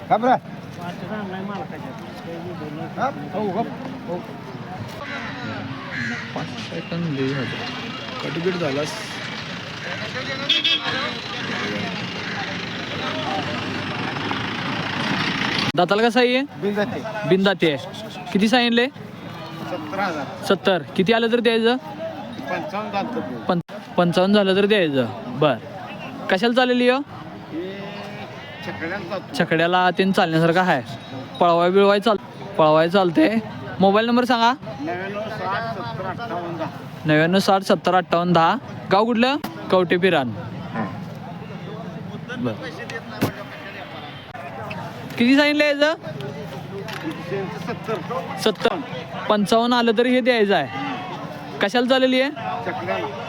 का बरं कटबीट झालास. दाताला कसं आहे बिनदाती आहे. किती सांगितले? 17,000. 70. किती आलं तर द्यायचं? 55 झालं तर द्यायचं. बर कशाला चालेली हो? छकड्याला ते चालण्यासारखं आहे. पळवाय चालते. मोबाईल नंबर सांगा. 99 60 70 58 10. गाव कुठलं? कवटे पिरान. बर किती सांगितलं याचं? 70. 55 आलं तरी हे द्यायचं आहे. कशाला चाललेली आहे?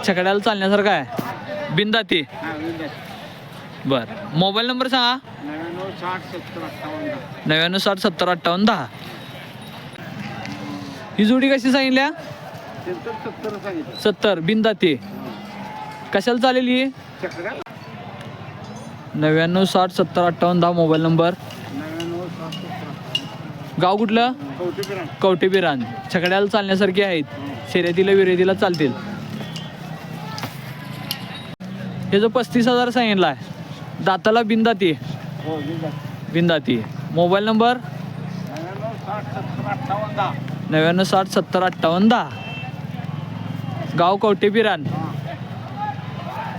छकड्याला चालण्यासारखं आहे. बिनदाती. बर मोबाईल नंबर सांगा. 99 60 70 58 10. ही जोडी कशी सांगितल्या? 70 बिनदाती. कशाला चालेली? 99 60 70 58 10. Mobile number. गाव कुठलं? कवटे बिरान. छकड्याला चालण्यासारखी आहेत. शर्यतीला विरेतीला चालतील. हे जो 35,000 सांगितला आहे. दाताला बिनदाती. बिनदाती. Mobile number 99 60 70 58 10. गाव कवटे बिरान.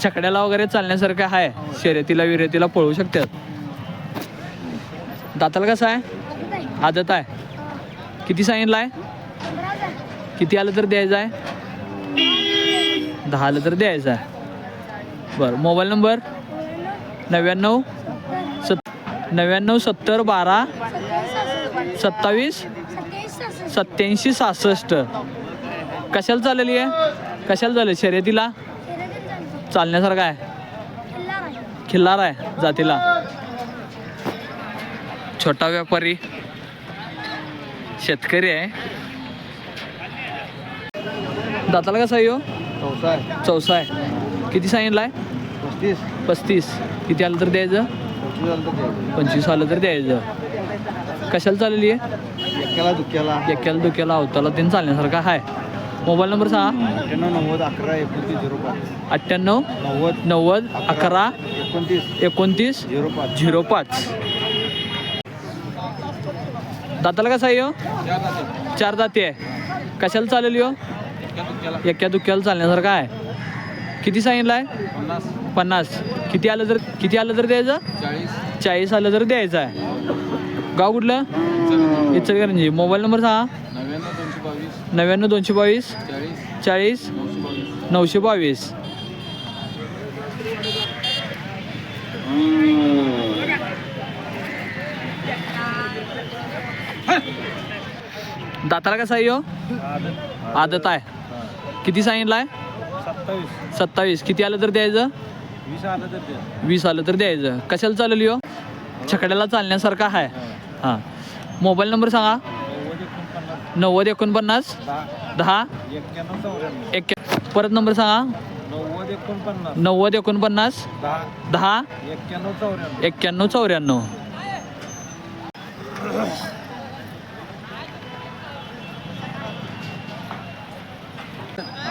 छकड्याला वगैरे चालण्यासारखं आहे. शर्यतीला विरेतीला पळू शकतात. दाताला कसं आहे? आदत आहे. किती सांगितलं आहे? किती आलं तर द्यायचं आहे? 10 आलं तर द्यायचं आहे. बरं मोबाईल नंबर 99 70 12 27 87 66. कशाला चाललेली आहे? कशाला झालं? शर्यतीला चालण्यासारखं आहे. खिल्लार आहे जातीला. छोटा व्यापारी शेतकरी आहे. दाताला कसा आहे? चौसा आहे. किती सांगितलं आहे? 35. किती आलं तर द्यायचं? 25 आलं तर द्यायचं. कशाला चाललेली आहे? एक्याला दुक्याला अवताला तीन चालण्यासारखं आहे. मोबाईल नंबर सांगा. 98 90 11 29 05. दाताला कसा आहे? चार दाती आहे. कशाला चालेल? एक्या दुक्याला चालण्यासारखं आहे. किती सांगितलं आहे? 50. किती आलं तर द्यायचं? 40 आलं तर द्यायचं आहे. गाव कुठलं? इचलकरंजी. मोबाईल नंबर सांगा. 99 222 40 922. दाताला कसा आहे? आदत आहे. किती सांगितलं आहे? 27. किती आलं तर द्यायचं? 20 आलं तर द्यायचं. कशाला चालेल? छकड्याला चालण्यासारखा आहे. हां मोबाईल नंबर सांगा. 90 49 10 91. परत नंबर सांगा. 90 49 10 91 94.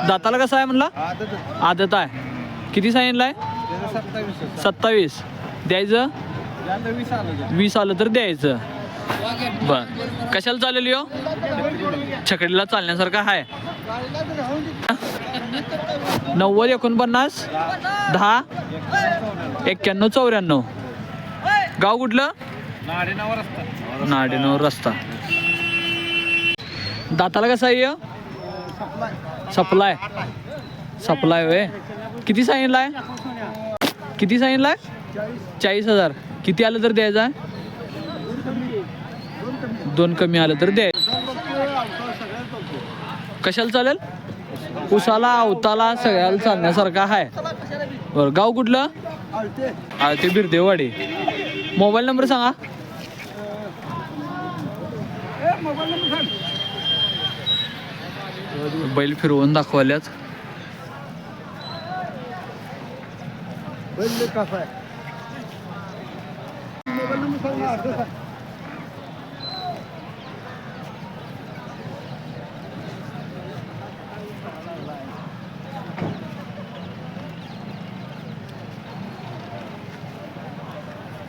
दाताला कसं आहे म्हणला? आदत आहे. किती सांगितलं आहे? 27. द्यायचं? 20 आलं तर द्यायचं. बर कशाला चालेल? छकडीला चालण्यासारखं आहे. 90 49 10 91 94. गाव कुठलं? नाडेनवर रस्ता. दाताला कसं आहे? सप्लाय होय. किती सांगितलं आहे? 40,000. किती आलं तर द्यायचं आहे? 2 कमी आलं तर द्याय. कशाला चालेल? उसाला अवताला सगळ्याला चालण्यासारखा आहे. बरं गाव कुठलं? आळते बिरदेवाडी. मोबाईल नंबर सांगा. बैल फिरवून दाखवल्याच. बैल कसा आहे मोबाईल नंबर सांग ना, अर्धा सांग.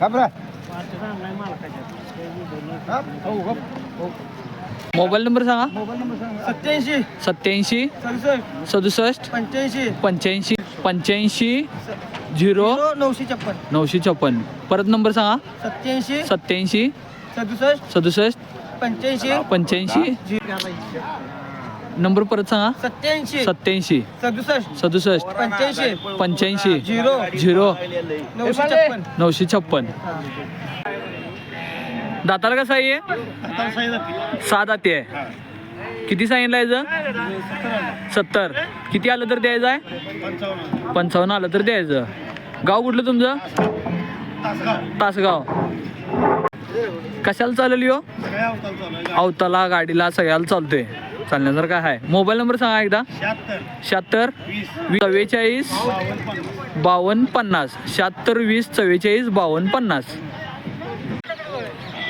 घाबरा. हा? हो, हो, हो. मोबाईल नंबर सांगा. मोबाईल नंबर सांग. 87 87 67 85 85 85 0 956 956. परत नंबर सांगा. 87 87 67 67 85 85. नंबर परत सांगा. 87 87 67 67 85 85 0 0 956. 956. दाताला कसं आहे? 6 दाती आहे. किती सांगितलं याचं? 70. किती आलं तर द्यायचं आहे? 55 आलं तर द्यायचं. गाव कुठलं तुमचं? तासगाव. कशाला चालेल हो? अवताला गाडीला सगळ्याला चालतोय. चालण्यासारखं आहे. मोबाईल नंबर सांगा एकदा. 76 44 52 50. 76 20 44 52 50.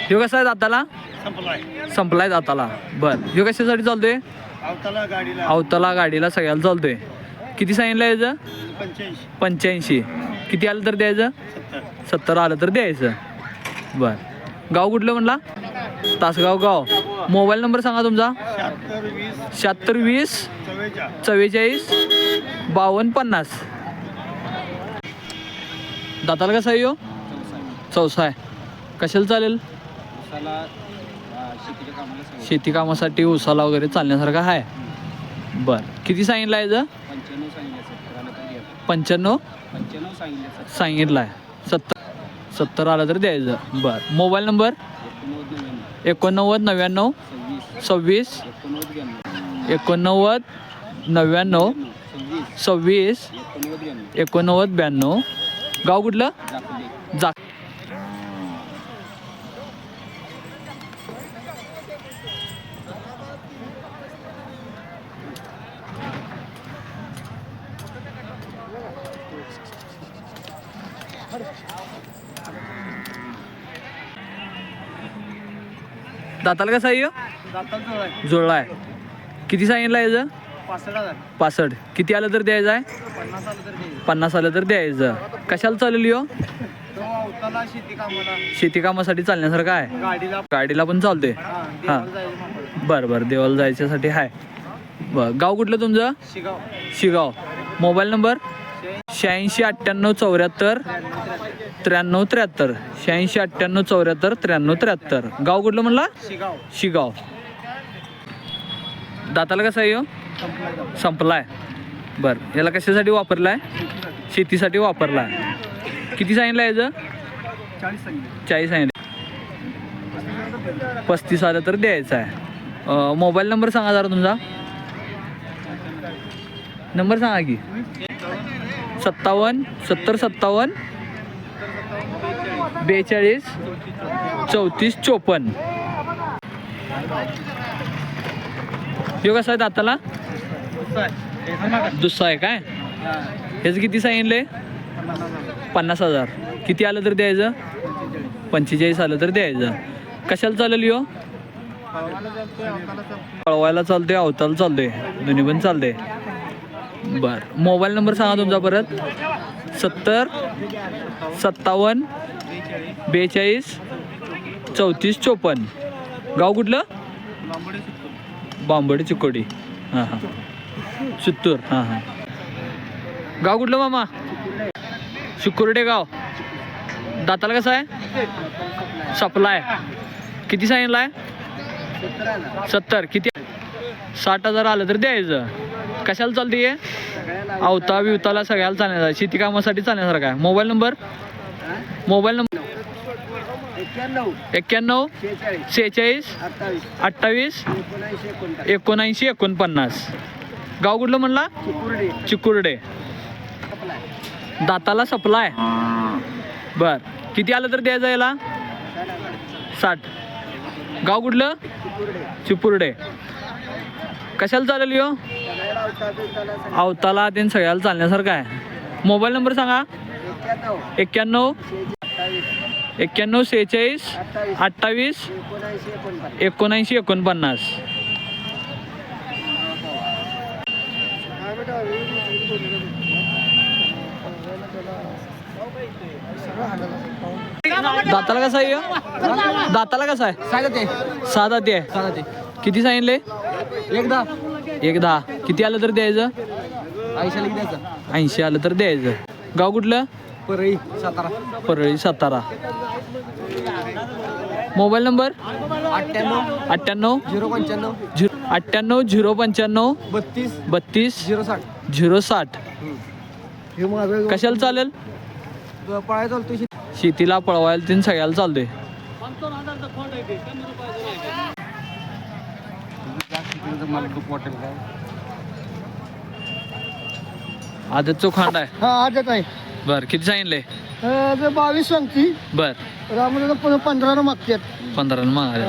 ह्यो कसा आहे दाताला? संपलाय दाताला. बर, ह्यो कशासाठी चालतोय? अवताला गाडीला सगळ्याला चालतोय. किती सांगितलं याचं? 85. किती आलं तर द्यायचं? 70 आलं तर द्यायचं. बर, गाव कुठलं म्हणला? तासगाव गाव. मोबाईल नंबर सांगा तुमचा. 76 20 44 52 50. दाताला कसा आहे ह्यो? चौसा आहे. कशाला चालेल? शेती कामासाठी उसाला वगैरे चालण्यासारखं आहे. बर, किती सांगितलं आहे याचं? 95 सांगितलं आहे. 70 आलं तर द्यायचं. बर, मोबाईल नंबर 89 99 26 89 99 26 89 92. गाव कुठलं? जा. दाताला कसं आहे ह्यो? जुळला आहे. किती सांगितलं याचं? 65. किती आलं तर द्यायचं आहे? 50 आलं तर द्यायचं. कशाला चालेल ह्यो? शेती कामासाठी चालण्यासारखं आहे. गाडीला पण चालते. हां, बरं बरं, देवाला जायच्यासाठी आहे. बरं, गाव कुठलं तुमचं? शिगाव. Mobile number 86 98 74 93 73. 86 98 74 93 73. गाव कुठलं म्हणला? शिगाव. दाताला कसा आहे ह्यो? संपलाय. बरं, याला कशासाठी वापरलाय? शेतीसाठी वापरलाय. किती सांगितलं याचं? 40 सांगितलं. 35 आलं तर द्यायचं आहे. मोबाईल नंबर सांगा जरा तुमचा. नंबर सांगा की. 57 70 57 42 34 54. ह्यो कसा आहे दाताला? दुसरा आहे काय? ह्याचं किती सांगितले? 50,000. किती आलं तर द्यायचं? 45 आलं तर द्यायचं. कशाला चालेल ह्यो? पळवायला चालते, अवताला चालते, दोन्ही पण चालते. बर, मोबाईल नंबर सांगा तुमचा परत. 70 57 42 34 54. गाव कुठलं? बांबडी चिकोडी. हां हां, चित्तूर. हां हां. गाव कुठलं मामा? शुकुर्डे गाव. दाताला कसं आहे? सप्लाय. किती सांगितलं आहे? 70. किती? 60,000 आलं तर द्यायचं. कशाला चालते आहे? अवता बिवताला सगळ्याला चालण्याचा, शेती कामासाठी चालण्यासारखं आहे. Mobile number 91 46 28 79 49. गाव कुठलं म्हणला? चिकुर्डे. दाताला सप्लाय. बर, किती आलं तर द्यायचं याला? 60. गाव कुठलं? चिपुर्डे. कशाला चालेल यो? अवताला ते सगळ्याला चालण्यासारखं आहे. मोबाईल नंबर सांगा. 91 91 46 28 79 49. दाताला कसा आहे ह्यो? दाताला कसा आहे? 6 दाती आहे. किती सांगितले? एकदा. किती आलं तर द्यायचं? 80 आलं तर द्यायचं. गाव कुठलं? परळी सातारा. परळी सातारा. Mobile number 98 98 095 98 095 32 32 060. 060. हे माझं कशाला चालेल? पळायला चालतो. शेतीला पळवायला तीन सगळ्याला चालतंय. आदतचो खांड आहे. हा आजच आहे. बर किती सांगितले? 22 सांगती. बर रामदादा 15 मागतात. 15 मग.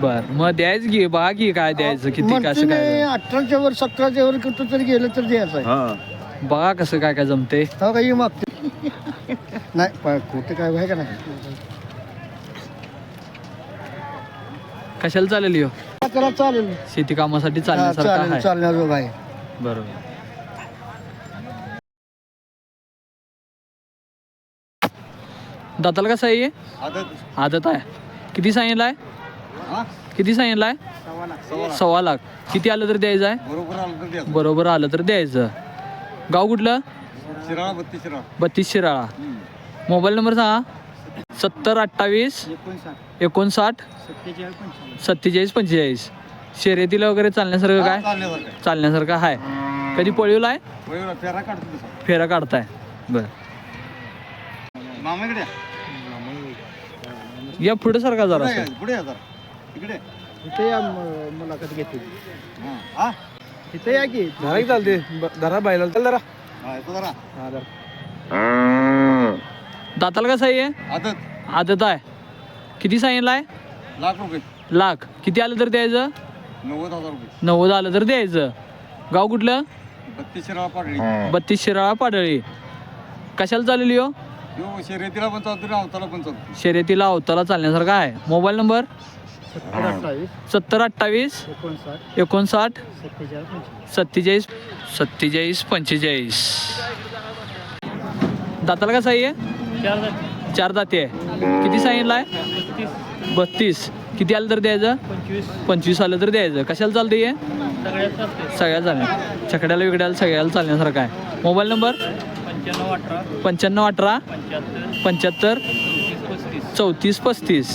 बर मग द्यायचं की बघा की काय द्यायचं किती कसं म्हणते काय 18च्या वर 17च्या वर कुठं तरी गेलं तर द्यायचं आहे. बघा कसं काय काय जमते. हो काही मागते नाही कुठे काय आहे का नाही. कशाला चालेल ह्यो? त्याला चालेल. शेती कामासाठी चालण्यासारखं चालेल आहे. चालण्याजोग आहे. बरोबर. दाताला कसं आहे? आदत आहे. किती सांगितलाय? किती सांगितलाय? 1.25 लाख. किती आलं तर द्यायचं आहे? बरोबर आलं तर द्यायचं. गाव कुठलं? 32 शिराळा. मोबाईल नंबर सांगा. 70 28 59 47 45. शर्यतीला वगैरे चालण्यासारखं काय? चालण्यासारखं आहे. कधी पळवला आहे? फेरा काढताय. बर या पुढे सारखा जरा इथे या मुलाखत घेते. इथे या की चालते जरा बायला चाल जरा. दाताला कसं आहे? आदत आहे. किती सांगितलाय? लाख. किती आलं तर द्यायचं? 90 आलं तर द्यायचं. गाव कुठलं? 32 शिराळा पाडळी. कशाला चालेल हो? शर्यतीला पण चालतो अवताला पण चालतो. शर्यतीला अवताला चालण्यासारखा आहे. Mobile number 70 28 59 47 47 45. दाताला कसं आहे? 4 दाती आहे. किती सांगितलाय? 32. किती आलं तर द्यायचं? 25 आलं तर द्यायचं. कशाला चालतं हे? सगळ्या चालण्या छकड्याला वेगळ्याला सगळ्याला चालण्यासारखं आहे. Mobile number 95 18 75 34 35.